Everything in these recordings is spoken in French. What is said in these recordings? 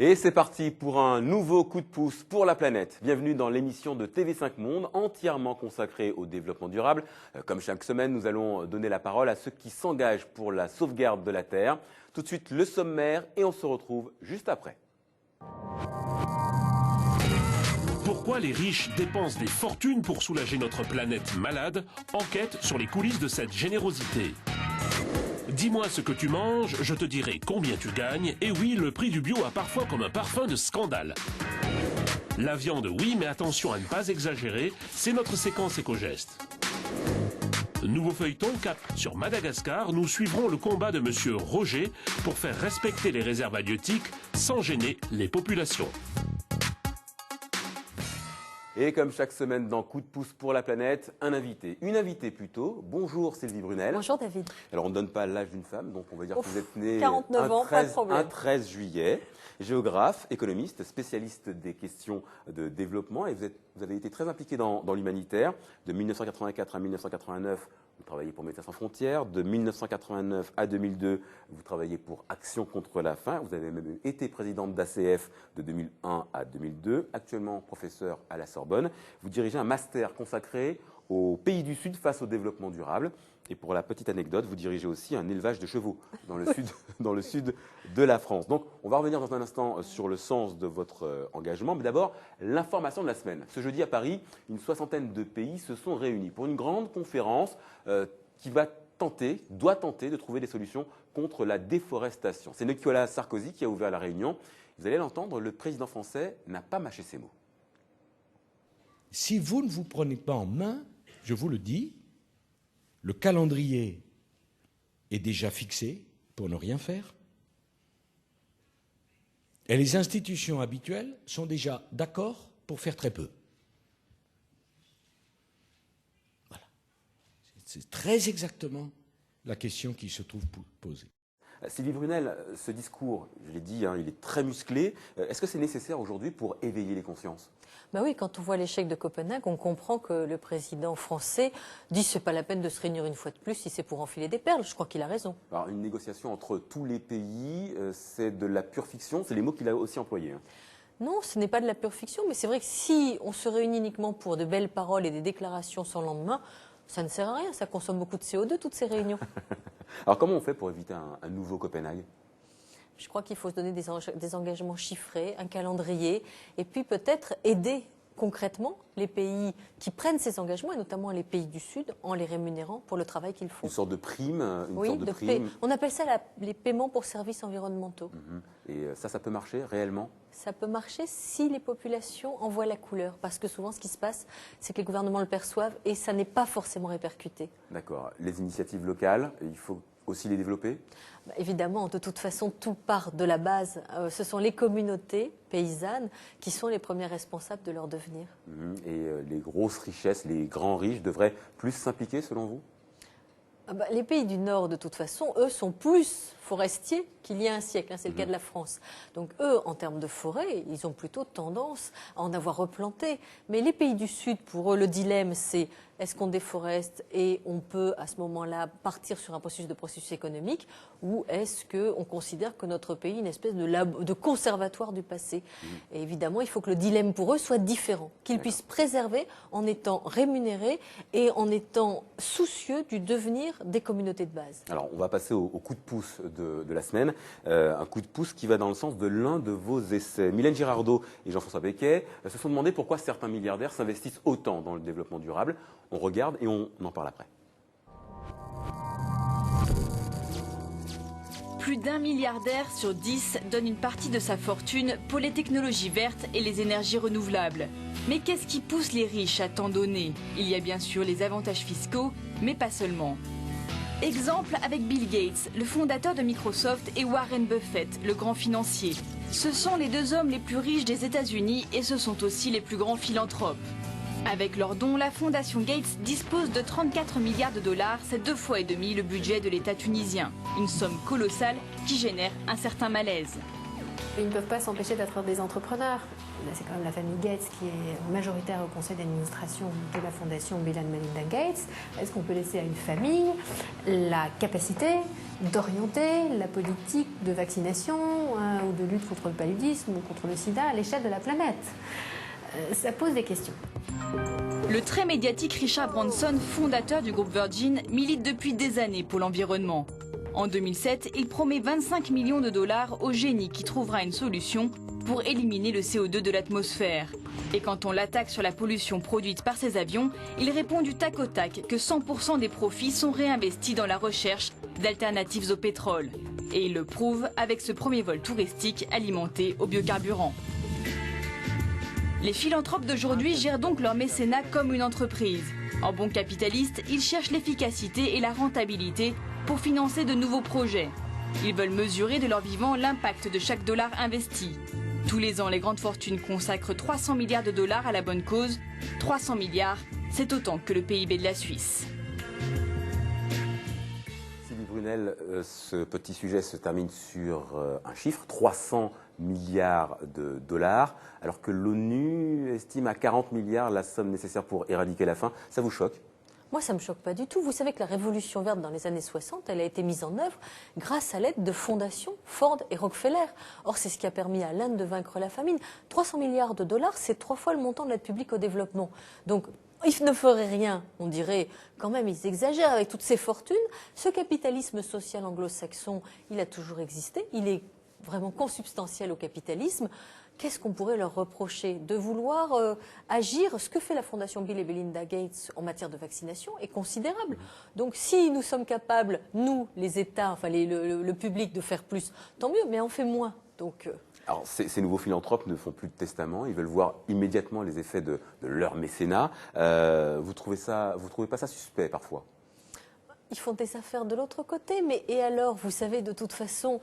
Et c'est parti pour un nouveau coup de pouce pour la planète. Bienvenue dans l'émission de TV5 Monde, entièrement consacrée au développement durable. Comme chaque semaine, nous allons donner la parole à ceux qui s'engagent pour la sauvegarde de la Terre. Tout de suite, le sommaire et on se retrouve juste après. Pourquoi les riches dépensent des fortunes pour soulager notre planète malade? Enquête sur les coulisses de cette générosité. Dis-moi ce que tu manges, je te dirai combien tu gagnes. Et oui, le prix du bio a parfois comme un parfum de scandale. La viande, oui, mais attention à ne pas exagérer, c'est notre séquence éco-geste. Nouveau feuilleton, cap sur Madagascar, nous suivrons le combat de monsieur Roger pour faire respecter les réserves halieutiques sans gêner les populations. Et comme chaque semaine dans Coup de pouce pour la planète, un invité, une invitée plutôt. Bonjour Sylvie Brunel. Bonjour David. Alors on ne donne pas l'âge d'une femme, donc on va dire que vous êtes né 49 ans, pas de problème. un 13 juillet. Géographe, économiste, spécialiste des questions de développement et vous avez été très impliqué dans l'humanitaire. De 1984 à 1989, vous travaillez pour Médecins sans frontières. De 1989 à 2002, vous travaillez pour Action contre la faim. Vous avez même été présidente d'ACF de 2001 à 2002. Actuellement professeur à la Sorbonne. Vous dirigez un master consacré aux pays du Sud face au développement durable. Et pour la petite anecdote, vous dirigez aussi un élevage de chevaux dans le sud de la France. Donc, on va revenir dans un instant sur le sens de votre engagement. Mais d'abord, l'information de la semaine. Ce jeudi à Paris, une soixantaine de pays se sont réunis pour une grande conférence qui doit tenter de trouver des solutions contre la déforestation. C'est Nicolas Sarkozy qui a ouvert la réunion. Vous allez l'entendre, le président français n'a pas mâché ses mots. Si vous ne vous prenez pas en main, je vous le dis, le calendrier est déjà fixé pour ne rien faire. Et les institutions habituelles sont déjà d'accord pour faire très peu. Voilà. C'est très exactement la question qui se trouve posée. Sylvie Brunel, ce discours, je l'ai dit, il est très musclé. Est-ce que c'est nécessaire aujourd'hui pour éveiller les consciences ? Ben oui, quand on voit l'échec de Copenhague, on comprend que le président français dit que ce n'est pas la peine de se réunir une fois de plus si c'est pour enfiler des perles. Je crois qu'il a raison. Alors, une négociation entre tous les pays, c'est de la pure fiction, c'est les mots qu'il a aussi employés. Non, ce n'est pas de la pure fiction, mais c'est vrai que si on se réunit uniquement pour de belles paroles et des déclarations sans lendemain, ça ne sert à rien, ça consomme beaucoup de CO2, toutes ces réunions. Alors comment on fait pour éviter un nouveau Copenhague ? Je crois qu'il faut se donner des engagements chiffrés, un calendrier, et puis peut-être aider concrètement les pays qui prennent ces engagements, et notamment les pays du Sud, en les rémunérant pour le travail qu'ils font. Une sorte de prime prime. On appelle ça les paiements pour services environnementaux. Et ça peut marcher réellement ? Ça peut marcher si les populations en voient la couleur. Parce que souvent, ce qui se passe, c'est que les gouvernements le perçoivent et ça n'est pas forcément répercuté. D'accord. Les initiatives locales, il faut aussi les développer ? Évidemment, de toute façon, tout part de la base. Ce sont les communautés paysannes qui sont les premiers responsables de leur devenir. Et les grosses richesses, les grands riches devraient plus s'impliquer selon vous ? Les pays du Nord, de toute façon, eux, sont plus forestiers qu'il y a un siècle. C'est le cas de la France. Donc eux, en termes de forêt, ils ont plutôt tendance à en avoir replanté. Mais les pays du Sud, pour eux, le dilemme, c'est est-ce qu'on déforeste et on peut, à ce moment-là, partir sur un processus économique, ou est-ce qu'on considère que notre pays est une espèce de conservatoire du passé ? Et évidemment, il faut que le dilemme pour eux soit différent, qu'ils puissent préserver en étant rémunérés et en étant soucieux du devenir des communautés de base. Alors, on va passer au coup de pouce de la semaine. Un coup de pouce qui va dans le sens de l'un de vos essais. Mylène Girardot et Jean-François Becquet se sont demandé pourquoi certains milliardaires s'investissent autant dans le développement durable. On regarde et on en parle après. Plus d'1 milliardaire sur 10 donne une partie de sa fortune pour les technologies vertes et les énergies renouvelables. Mais qu'est-ce qui pousse les riches à tant donner? Il y a bien sûr les avantages fiscaux, mais pas seulement. Exemple avec Bill Gates, le fondateur de Microsoft, et Warren Buffett, le grand financier. Ce sont les deux hommes les plus riches des États-Unis et ce sont aussi les plus grands philanthropes. Avec leurs dons, la fondation Gates dispose de 34 milliards de dollars, c'est 2,5 fois le budget de l'État tunisien. Une somme colossale qui génère un certain malaise. Ils ne peuvent pas s'empêcher d'être des entrepreneurs. C'est quand même la famille Gates qui est majoritaire au conseil d'administration de la fondation Bill and Melinda Gates. Est-ce qu'on peut laisser à une famille la capacité d'orienter la politique de vaccination ou ou de lutte contre le paludisme ou contre le sida à l'échelle de la planète. Ça pose des questions. Le très médiatique Richard Branson, fondateur du groupe Virgin, milite depuis des années pour l'environnement. En 2007, il promet 25 millions de dollars au génie qui trouvera une solution pour éliminer le CO2 de l'atmosphère. Et quand on l'attaque sur la pollution produite par ses avions, il répond du tac au tac que 100% des profits sont réinvestis dans la recherche d'alternatives au pétrole. Et il le prouve avec ce premier vol touristique alimenté au biocarburant. Les philanthropes d'aujourd'hui gèrent donc leur mécénat comme une entreprise. En bons capitalistes, ils cherchent l'efficacité et la rentabilité pour financer de nouveaux projets. Ils veulent mesurer de leur vivant l'impact de chaque dollar investi. Tous les ans, les grandes fortunes consacrent 300 milliards de dollars à la bonne cause. 300 milliards, c'est autant que le PIB de la Suisse. Sylvie Brunel, ce petit sujet se termine sur un chiffre, 300 milliards de dollars, alors que l'ONU estime à 40 milliards la somme nécessaire pour éradiquer la faim. Ça vous choque ? Moi, ça ne me choque pas du tout. Vous savez que la révolution verte dans les années 60, elle a été mise en œuvre grâce à l'aide de fondations Ford et Rockefeller. Or, c'est ce qui a permis à l'Inde de vaincre la famine. 300 milliards de dollars, c'est 3 fois le montant de l'aide publique au développement. Donc, ils ne feraient rien. On dirait, quand même, ils exagèrent avec toutes ces fortunes. Ce capitalisme social anglo-saxon, il a toujours existé. Il est vraiment consubstantiel au capitalisme. Qu'est-ce qu'on pourrait leur reprocher ? De vouloir agir. Ce que fait la Fondation Bill et Melinda Gates en matière de vaccination est considérable. Donc si nous sommes capables, nous, les États, enfin le public, de faire plus, tant mieux, mais on fait moins. Donc, Alors, ces nouveaux philanthropes ne font plus de testament, ils veulent voir immédiatement les effets de leur mécénat. Vous trouvez pas ça suspect parfois ? Ils font des affaires de l'autre côté, mais et alors, vous savez, de toute façon,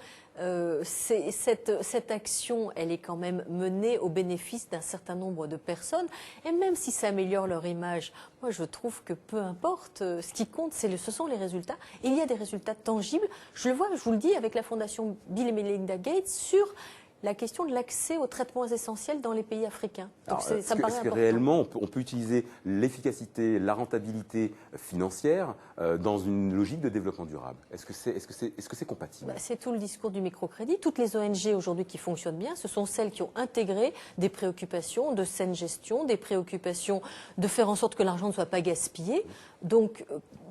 cette action, elle est quand même menée au bénéfice d'un certain nombre de personnes, et même si ça améliore leur image, moi je trouve que peu importe, ce qui compte, ce sont les résultats. Il y a des résultats tangibles, je le vois, je vous le dis, avec la Fondation Bill et Melinda Gates sur la question de l'accès aux traitements essentiels dans les pays africains. Donc ça me paraît est-ce que important. réellement on peut utiliser l'efficacité, la rentabilité financière dans une logique de développement durable ? Est-ce que c'est compatible ? C'est tout le discours du microcrédit. Toutes les ONG aujourd'hui qui fonctionnent bien, ce sont celles qui ont intégré des préoccupations de saine gestion, des préoccupations de faire en sorte que l'argent ne soit pas gaspillé. Donc,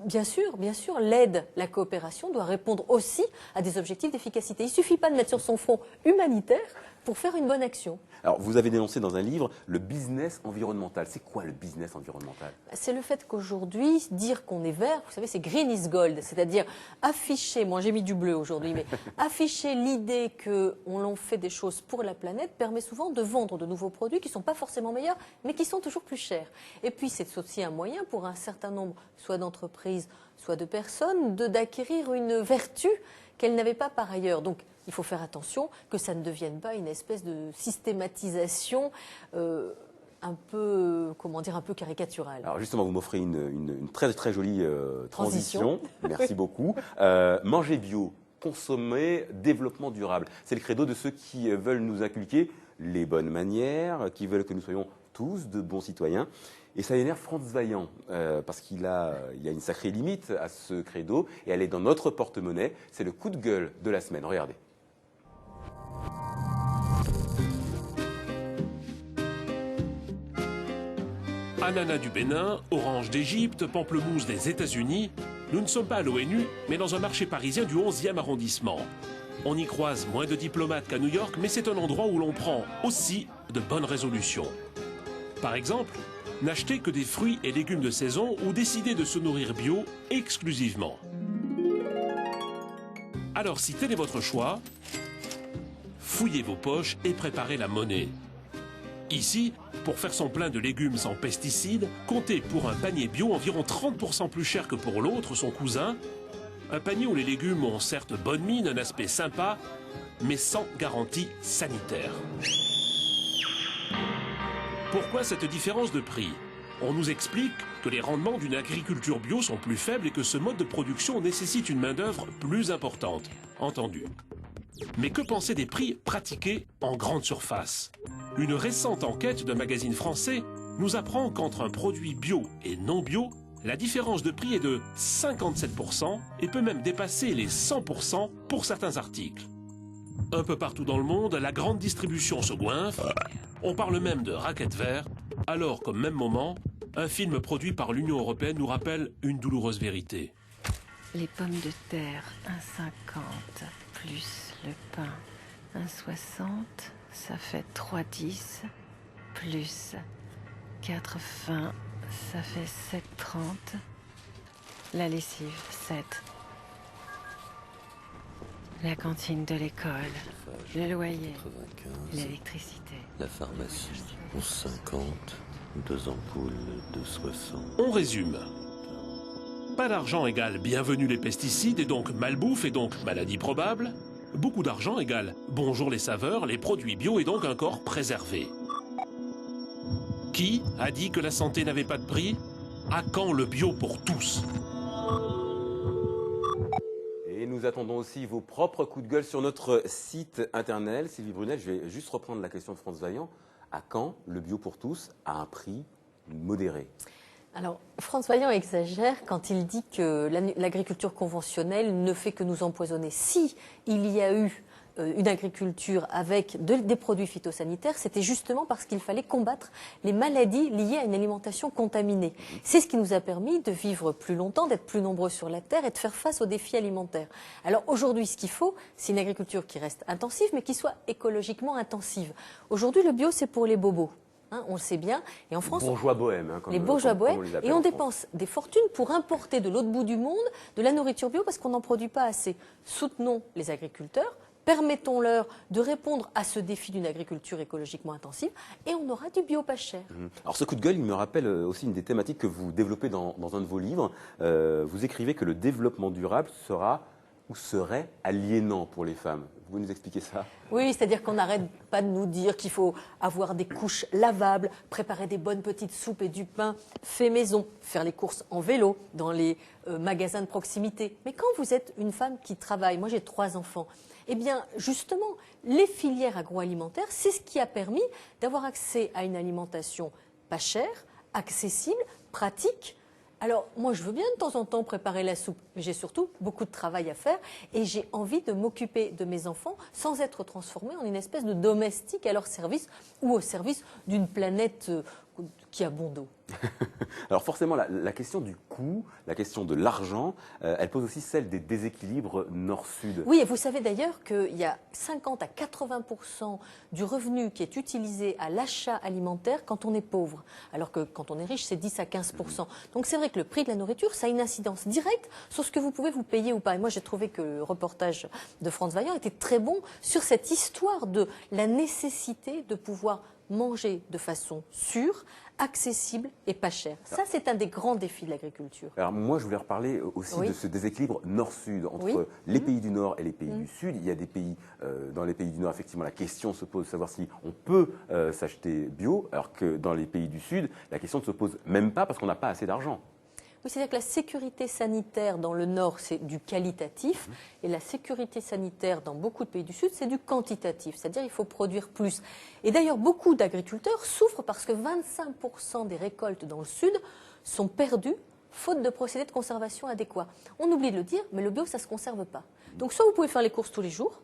bien sûr, l'aide, la coopération doit répondre aussi à des objectifs d'efficacité. Il ne suffit pas de mettre sur son front humanitaire pour faire une bonne action. Alors, vous avez dénoncé dans un livre le business environnemental. C'est quoi le business environnemental ? C'est le fait qu'aujourd'hui, dire qu'on est vert, vous savez, c'est green is gold. C'est-à-dire afficher, moi j'ai mis du bleu aujourd'hui, mais afficher l'idée qu'on fait des choses pour la planète permet souvent de vendre de nouveaux produits qui ne sont pas forcément meilleurs, mais qui sont toujours plus chers. Et puis, c'est aussi un moyen pour un certain nombre, soit d'entreprises, soit de personnes, d'acquérir une vertu qu'elles n'avaient pas par ailleurs. Donc, il faut faire attention que ça ne devienne pas une espèce de systématisation un peu caricaturale. Alors justement, vous m'offrez une très très jolie transition. Merci beaucoup. Manger bio, consommer, développement durable. C'est le credo de ceux qui veulent nous inculquer les bonnes manières, qui veulent que nous soyons tous de bons citoyens. Et ça énerve Franz Vaillant, parce qu'il y a une sacrée limite à ce credo, et elle est dans notre porte-monnaie. C'est le coup de gueule de la semaine. Regardez. Ananas du Bénin, orange d'Égypte, pamplemousse des États-Unis, nous ne sommes pas à l'ONU, mais dans un marché parisien du 11e arrondissement. On y croise moins de diplomates qu'à New York, mais c'est un endroit où l'on prend aussi de bonnes résolutions. Par exemple, n'acheter que des fruits et légumes de saison ou décider de se nourrir bio exclusivement. Alors si tel est votre choix, fouillez vos poches et préparez la monnaie. Ici, pour faire son plein de légumes sans pesticides, comptez pour un panier bio environ 30% plus cher que pour l'autre, son cousin. Un panier où les légumes ont certes bonne mine, un aspect sympa, mais sans garantie sanitaire. Pourquoi cette différence de prix ? On nous explique que les rendements d'une agriculture bio sont plus faibles et que ce mode de production nécessite une main-d'œuvre plus importante. Entendu. Mais que penser des prix pratiqués en grande surface ? Une récente enquête d'un magazine français nous apprend qu'entre un produit bio et non bio, la différence de prix est de 57% et peut même dépasser les 100% pour certains articles. Un peu partout dans le monde, la grande distribution se goinfre. On parle même de raquettes verts, alors qu'au même moment, un film produit par l'Union européenne nous rappelle une douloureuse vérité. Les pommes de terre, 1,50 plus le pain, 1,60, ça fait 3,10 plus 4,20, ça fait 7,30. La lessive, 7. La cantine de l'école, le loyer, 95, l'électricité. la pharmacie, 11,50, 2 ampoules, 2,60. On résume. Pas d'argent égale bienvenue les pesticides et donc malbouffe et donc maladie probable. Beaucoup d'argent égale bonjour les saveurs, les produits bio et donc un corps préservé. Qui a dit que la santé n'avait pas de prix? À quand le bio pour tous? Et nous attendons aussi vos propres coups de gueule sur notre site internet. Sylvie Brunel, je vais juste reprendre la question de France Vaillant. À quand le bio pour tous à un prix modéré? Alors, François Vaillant exagère quand il dit que l'agriculture conventionnelle ne fait que nous empoisonner. Si il y a eu une agriculture avec des produits phytosanitaires, c'était justement parce qu'il fallait combattre les maladies liées à une alimentation contaminée. C'est ce qui nous a permis de vivre plus longtemps, d'être plus nombreux sur la Terre et de faire face aux défis alimentaires. Alors aujourd'hui, ce qu'il faut, c'est une agriculture qui reste intensive, mais qui soit écologiquement intensive. Aujourd'hui, le bio, c'est pour les bobos. Hein, on le sait bien. Et en France, bourgeois bohèmes. Hein, les bourgeois bohèmes. Et on dépense des fortunes pour importer de l'autre bout du monde de la nourriture bio parce qu'on n'en produit pas assez. Soutenons les agriculteurs, permettons-leur de répondre à ce défi d'une agriculture écologiquement intensive et on aura du bio pas cher. Alors ce coup de gueule, il me rappelle aussi une des thématiques que vous développez dans un de vos livres. Vous écrivez que le développement durable sera ou serait aliénant pour les femmes. Vous pouvez nous expliquer ça? Oui, c'est-à-dire qu'on n'arrête pas de nous dire qu'il faut avoir des couches lavables, préparer des bonnes petites soupes et du pain fait maison, faire les courses en vélo dans les magasins de proximité. Mais quand vous êtes une femme qui travaille, moi j'ai 3 enfants, eh bien justement, les filières agroalimentaires, c'est ce qui a permis d'avoir accès à une alimentation pas chère, accessible, pratique. Alors, moi, je veux bien de temps en temps préparer la soupe, mais j'ai surtout beaucoup de travail à faire et j'ai envie de m'occuper de mes enfants sans être transformée en une espèce de domestique à leur service ou au service d'une planète qui a bon dos. Alors forcément, la question du coût, la question de l'argent, elle pose aussi celle des déséquilibres nord-sud. Oui, et vous savez d'ailleurs qu'il y a 50 à 80% du revenu qui est utilisé à l'achat alimentaire quand on est pauvre, alors que quand on est riche, c'est 10 à 15%. Donc c'est vrai que le prix de la nourriture, ça a une incidence directe sur ce que vous pouvez vous payer ou pas. Et moi, j'ai trouvé que le reportage de France Vaillant était très bon sur cette histoire de la nécessité de pouvoir manger de façon sûre, accessible et pas chère. Ça, c'est un des grands défis de l'agriculture. Alors moi, je voulais reparler aussi de ce déséquilibre nord-sud entre les pays du Nord et les pays du Sud. Il y a des pays, dans les pays du Nord, effectivement, la question se pose de savoir si on peut s'acheter bio, alors que dans les pays du Sud, la question ne se pose même pas parce qu'on n'a pas assez d'argent. Oui, c'est-à-dire que la sécurité sanitaire dans le Nord, c'est du qualitatif, et la sécurité sanitaire dans beaucoup de pays du Sud, c'est du quantitatif, c'est-à-dire qu'il faut produire plus. Et d'ailleurs, beaucoup d'agriculteurs souffrent parce que 25% des récoltes dans le Sud sont perdues faute de procédés de conservation adéquats. On oublie de le dire, mais le bio, ça ne se conserve pas. Donc soit vous pouvez faire les courses tous les jours,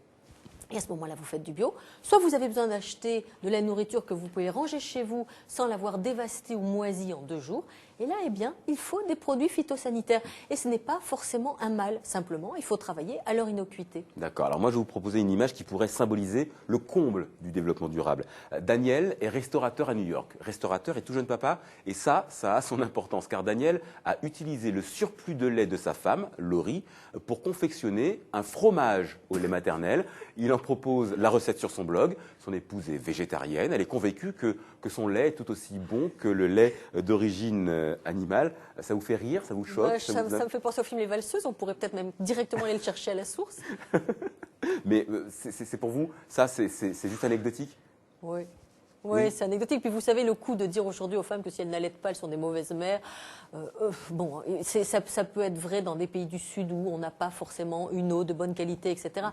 et à ce moment-là, vous faites du bio. Soit vous avez besoin d'acheter de la nourriture que vous pouvez ranger chez vous sans l'avoir dévastée ou moisie en 2 jours. Et là, eh bien, il faut des produits phytosanitaires. Et ce n'est pas forcément un mal, simplement, il faut travailler à leur innocuité. D'accord. Alors moi, je vais vous proposer une image qui pourrait symboliser le comble du développement durable. Daniel est restaurateur à New York. Restaurateur et tout jeune papa. Et ça a son importance, car Daniel a utilisé le surplus de lait de sa femme, Laurie, pour confectionner un fromage au lait maternel. Il en propose la recette sur son blog. Son épouse est végétarienne. Elle est convaincue que son lait est tout aussi bon que le lait d'origine animale. Ça vous fait rire? Ça vous choque? Ça me fait penser au film Les Valseuses. On pourrait peut-être même directement aller le chercher à la source. Mais c'est pour vous, ça, c'est juste anecdotique? Oui. Oui, c'est anecdotique. Puis vous savez, le coup de dire aujourd'hui aux femmes que si elles n'allaitent pas, elles sont des mauvaises mères. Bon, ça peut être vrai dans des pays du Sud où on n'a pas forcément une eau de bonne qualité, etc.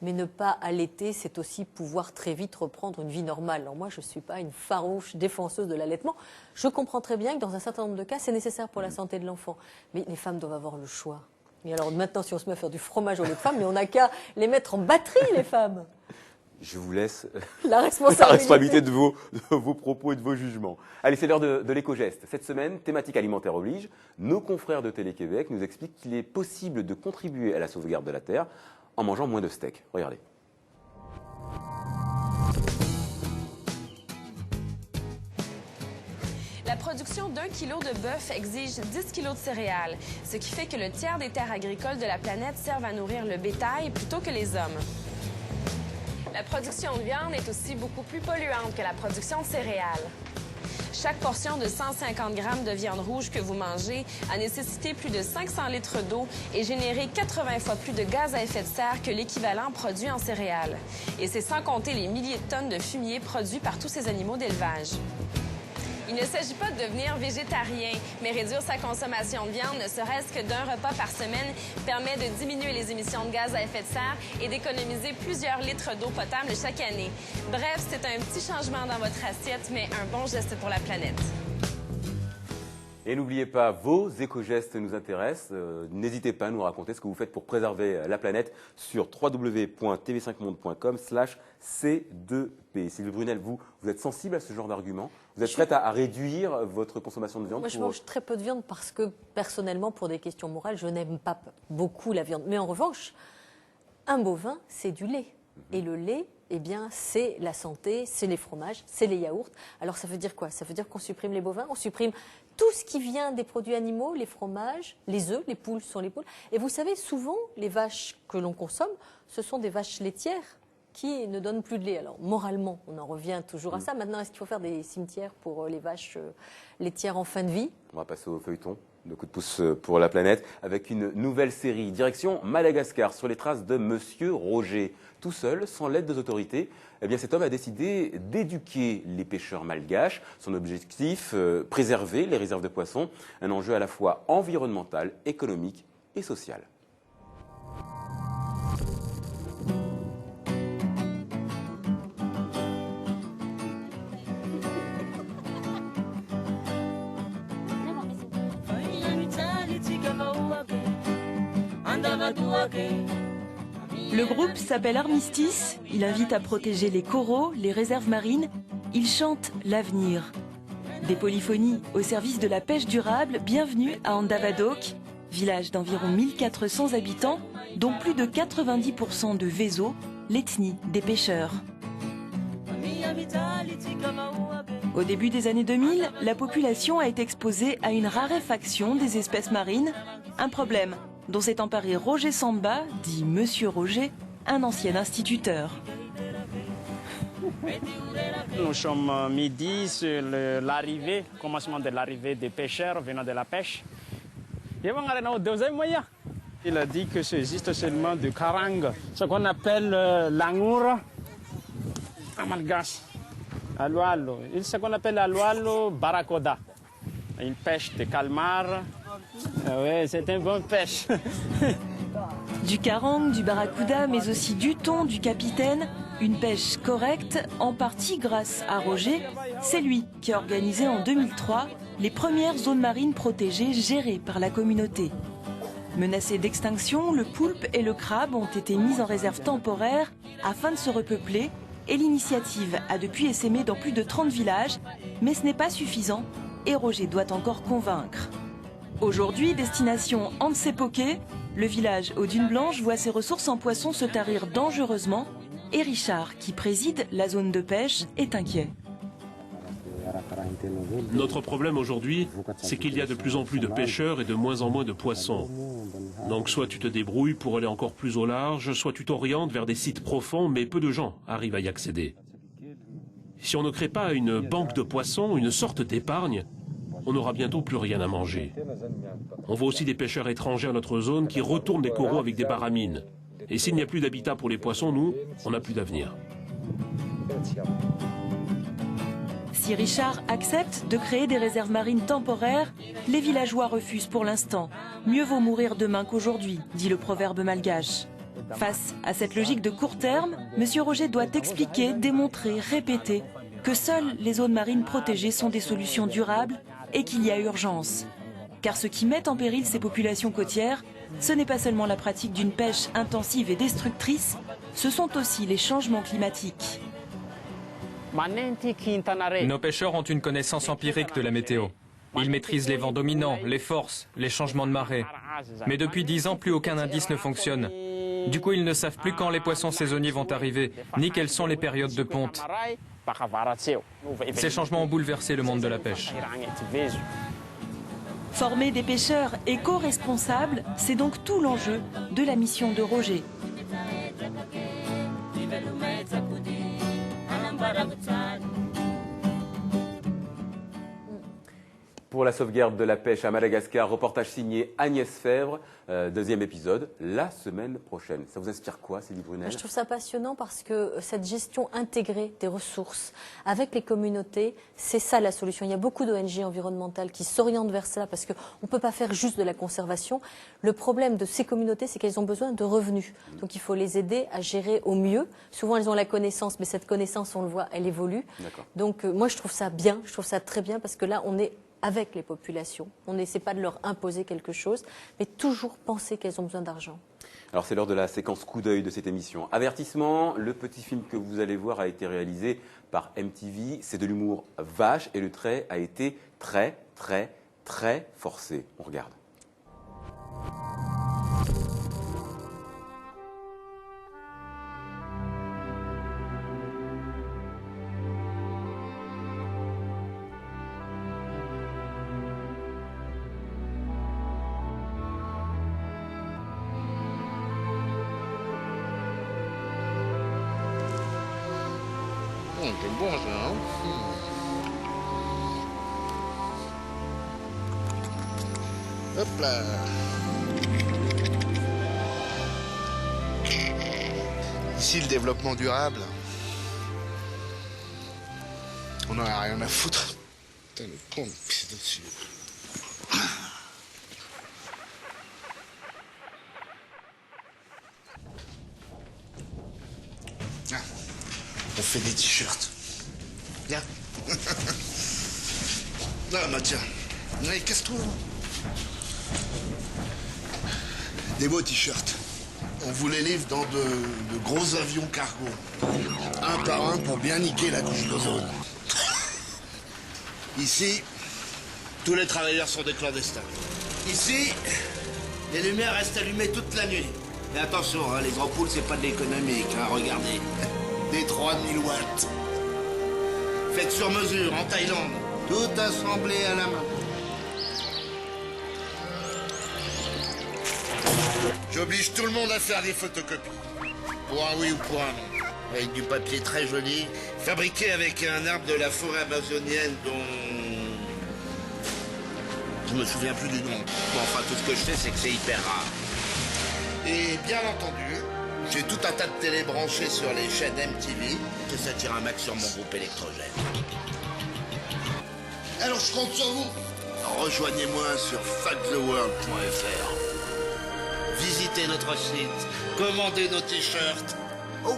Mais ne pas allaiter, c'est aussi pouvoir très vite reprendre une vie normale. Alors moi, je ne suis pas une farouche défenseuse de l'allaitement. Je comprends très bien que dans un certain nombre de cas, c'est nécessaire pour la santé de l'enfant. Mais les femmes doivent avoir le choix. Et alors maintenant, si on se met à faire du fromage au lait de femme, mais on n'a qu'à les mettre en batterie, les femmes. Je vous laisse La la responsabilité. responsabilité de vos propos et de vos jugements. Allez, c'est l'heure de l'éco-geste. Cette semaine, thématique alimentaire oblige, nos confrères de Télé-Québec nous expliquent qu'il est possible de contribuer à la sauvegarde de la Terre en mangeant moins de steak. Regardez. La production d'1 kilo de bœuf exige 10 kilos de céréales, ce qui fait que le tiers des terres agricoles de la planète servent à nourrir le bétail plutôt que les hommes. La production de viande est aussi beaucoup plus polluante que la production de céréales. Chaque portion de 150 grammes de viande rouge que vous mangez a nécessité plus de 500 litres d'eau et généré 80 fois plus de gaz à effet de serre que l'équivalent produit en céréales. Et c'est sans compter les milliers de tonnes de fumier produits par tous ces animaux d'élevage. Il ne s'agit pas de devenir végétarien, mais réduire sa consommation de viande, ne serait-ce que d'un repas par semaine, permet de diminuer les émissions de gaz à effet de serre et d'économiser plusieurs litres d'eau potable chaque année. Bref, c'est un petit changement dans votre assiette, mais un bon geste pour la planète. Et n'oubliez pas, vos éco-gestes nous intéressent. N'hésitez pas à nous raconter ce que vous faites pour préserver la planète sur www.tv5monde.com/C2P. Sylvie Brunel, vous êtes sensible à ce genre d'argument? Vous êtes prête à réduire votre consommation de viande? Moi, je mange très peu de viande parce que, personnellement, pour des questions morales, je n'aime pas beaucoup la viande. Mais en revanche, un bovin, c'est du lait. Et le lait, eh bien, c'est la santé, c'est les fromages, c'est les yaourts. Alors, ça veut dire quoi? Ça veut dire qu'on supprime les bovins, on supprime tout ce qui vient des produits animaux, les fromages, les œufs, les poules sont les poules. Et vous savez, souvent, les vaches que l'on consomme, ce sont des vaches laitières qui ne donnent plus de lait. Alors, moralement, on en revient toujours à ça. Maintenant, est-ce qu'il faut faire des cimetières pour les vaches laitières en fin de vie? On va passer au feuilleton de coup de pouce pour la planète avec une nouvelle série. Direction Madagascar, sur les traces de Monsieur Roger. Tout seul, sans l'aide des autorités, eh bien, cet homme a décidé d'éduquer les pêcheurs malgaches. Son objectif, préserver les réserves de poissons. Un enjeu à la fois environnemental, économique et social. Le groupe s'appelle Armistice, il invite à protéger les coraux, les réserves marines, il chante l'avenir. Des polyphonies au service de la pêche durable, bienvenue à Andavadok, village d'environ 1400 habitants, dont plus de 90% de Vezo, l'ethnie des pêcheurs. Au début des années 2000, la population a été exposée à une raréfaction des espèces marines, un problème dont s'est emparé Roger Samba, dit Monsieur Roger, un ancien instituteur. Nous sommes midi sur l'arrivée, commencement de l'arrivée des pêcheurs venant de la pêche. Il a dit que ça existe seulement du karang, ce qu'on appelle l'angour en malgache. Alualo. Ce qu'on appelle alualo barakoda. Une pêche de calmar. Oui, c'est une bonne pêche. Du karang, du barracuda, mais aussi du thon, du capitaine. Une pêche correcte, en partie grâce à Roger. C'est lui qui a organisé en 2003 les premières zones marines protégées gérées par la communauté. Menacés d'extinction, le poulpe et le crabe ont été mis en réserve temporaire afin de se repeupler. Et l'initiative a depuis essaimé dans plus de 30 villages, mais ce n'est pas suffisant et Roger doit encore convaincre. Aujourd'hui, destination Antsepoke, le village aux dunes blanches voit ses ressources en poissons se tarir dangereusement et Richard, qui préside la zone de pêche, est inquiet. Notre problème aujourd'hui, c'est qu'il y a de plus en plus de pêcheurs et de moins en moins de poissons. Donc soit tu te débrouilles pour aller encore plus au large, soit tu t'orientes vers des sites profonds, mais peu de gens arrivent à y accéder. Si on ne crée pas une banque de poissons, une sorte d'épargne, on n'aura bientôt plus rien à manger. On voit aussi des pêcheurs étrangers à notre zone qui retournent les coraux avec des baramines. Et s'il n'y a plus d'habitat pour les poissons, nous, on n'a plus d'avenir. Si Richard accepte de créer des réserves marines temporaires, les villageois refusent pour l'instant. Mieux vaut mourir demain qu'aujourd'hui, dit le proverbe malgache. Face à cette logique de court terme, M. Roger doit expliquer, démontrer, répéter que seules les zones marines protégées sont des solutions durables et qu'il y a urgence. Car ce qui met en péril ces populations côtières, ce n'est pas seulement la pratique d'une pêche intensive et destructrice, ce sont aussi les changements climatiques. Nos pêcheurs ont une connaissance empirique de la météo. Ils maîtrisent les vents dominants, les forces, les changements de marée. Mais depuis 10 ans, plus aucun indice ne fonctionne. Du coup, ils ne savent plus quand les poissons saisonniers vont arriver, ni quelles sont les périodes de ponte. Ces changements ont bouleversé le monde de la pêche. Former des pêcheurs éco-responsables, c'est donc tout l'enjeu de la mission de Roger. Pour la sauvegarde de la pêche à Madagascar, reportage signé Agnès Fèvre, deuxième épisode, la semaine prochaine. Ça vous inspire quoi, Sylvie Brunel? Je trouve ça passionnant parce que cette gestion intégrée des ressources avec les communautés, c'est ça la solution. Il y a beaucoup d'ONG environnementales qui s'orientent vers cela parce qu'on ne peut pas faire juste de la conservation. Le problème de ces communautés, c'est qu'elles ont besoin de revenus. Donc il faut les aider à gérer au mieux. Souvent, elles ont la connaissance, mais cette connaissance, on le voit, elle évolue. Donc moi, je trouve ça bien, je trouve ça très bien parce que là, on est avec les populations. On n'essaie pas de leur imposer quelque chose, mais toujours penser qu'elles ont besoin d'argent. Alors c'est l'heure de la séquence coup d'œil de cette émission. Avertissement, le petit film que vous allez voir a été réalisé par MTV. C'est de l'humour vache et le trait a été très, très, très forcé. On regarde. C'est bon, ça, hein? Hop là. Ici, le développement durable. On en a rien à foutre. Putain, le con, pisse dessus. Ah, on fait des t-shirts. Viens. Là, bah tiens. Allez, casse-toi. Des beaux t-shirts. On vous les livre dans de gros avions cargo. Un par un pour bien niquer la couche d'ozone. Ici, tous les travailleurs sont des clandestins. Ici, les lumières restent allumées toute la nuit. Mais attention, hein, les ampoules, c'est pas de l'économique, hein, regardez. Des 3000 watts. Faites sur mesure, en Thaïlande. Tout assemblé à la main. J'oblige tout le monde à faire des photocopies. Pour un oui ou pour un non. Avec du papier très joli, fabriqué avec un arbre de la forêt amazonienne dont... je me souviens plus du nom. Bon, enfin, tout ce que je sais, c'est que c'est hyper rare. Et bien entendu, j'ai tout un tas de télé branchées sur les chaînes MTV, que ça tire un max sur mon groupe électrogène. Alors je compte sur vous. Rejoignez-moi sur fucktheworld.fr. Visitez notre site, commandez nos t-shirts. Oh,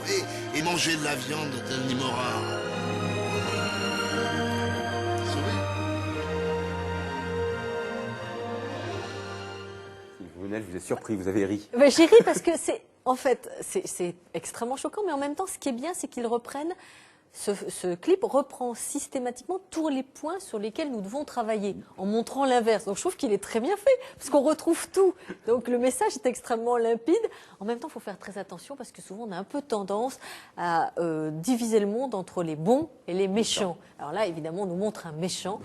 et mangez de la viande d'animaux rares. Brunel, je vous ai surpris, vous avez ri. Ben, j'ai ri parce que c'est, en fait, c'est extrêmement choquant, mais en même temps, ce qui est bien, c'est qu'ils reprennent, ce clip reprend systématiquement tous les points sur lesquels nous devons travailler, en montrant l'inverse. Donc je trouve qu'il est très bien fait, parce qu'on retrouve tout. Donc le message est extrêmement limpide. En même temps, il faut faire très attention, parce que souvent, on a un peu tendance à diviser le monde entre les bons et les méchants. Alors là, évidemment, on nous montre un méchant.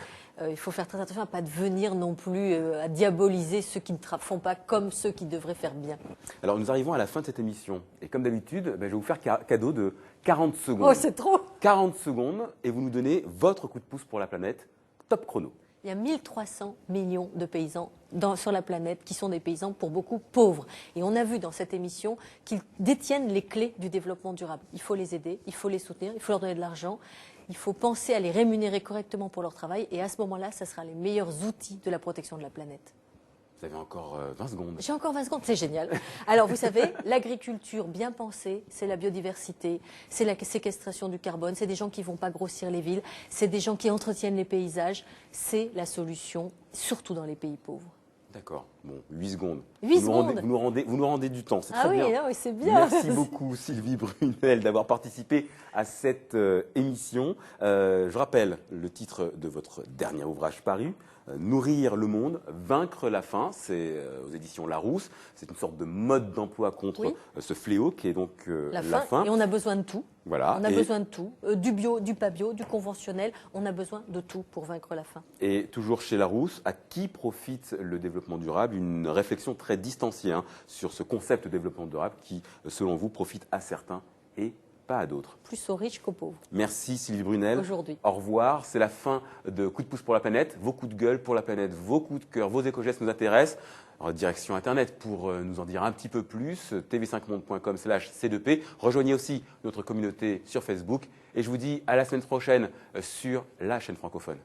Il faut faire très attention à ne pas devenir non plus à diaboliser ceux qui ne font pas comme ceux qui devraient faire bien. Alors nous arrivons à la fin de cette émission. Et comme d'habitude, je vais vous faire cadeau de 40 secondes. Oh, c'est trop! 40 secondes et vous nous donnez votre coup de pouce pour la planète. Top chrono. Il y a 1300 millions de paysans sur la planète qui sont des paysans pour beaucoup pauvres. Et on a vu dans cette émission qu'ils détiennent les clés du développement durable. Il faut les aider, il faut les soutenir, il faut leur donner de l'argent. Il faut penser à les rémunérer correctement pour leur travail et à ce moment-là, ça sera les meilleurs outils de la protection de la planète. Vous avez encore 20 secondes. J'ai encore 20 secondes, c'est génial. Alors vous savez, l'agriculture bien pensée, c'est la biodiversité, c'est la séquestration du carbone, c'est des gens qui ne vont pas grossir les villes, c'est des gens qui entretiennent les paysages, c'est la solution, surtout dans les pays pauvres. D'accord. Bon, 8 secondes. 8 secondes. Vous nous rendez du temps, c'est Ah très oui, bien. non, mais c'est bien. Merci beaucoup Sylvie Brunel d'avoir participé à cette émission. Je rappelle le titre de votre dernier ouvrage paru, Nourrir le monde, vaincre la faim. C'est aux éditions Larousse. C'est une sorte de mode d'emploi contre ce fléau qui est donc la faim. Et on a besoin de tout. Voilà. On a besoin de tout. Du bio, du pas bio, du conventionnel. On a besoin de tout pour vaincre la faim. Et toujours chez Larousse, à qui profite le développement durable? Une réflexion très distanciée sur ce concept de développement durable qui, selon vous, profite à certains et pas à d'autres. Plus aux riches qu'aux pauvres. Merci Sylvie Brunel. Aujourd'hui. Au revoir. C'est la fin de Coup de pouce pour la planète. Vos coups de gueule pour la planète, vos coups de cœur, vos éco-gestes nous intéressent. Alors, direction Internet pour nous en dire un petit peu plus. tv5monde.com/c2p. Rejoignez aussi notre communauté sur Facebook. Et je vous dis à la semaine prochaine sur la chaîne francophone.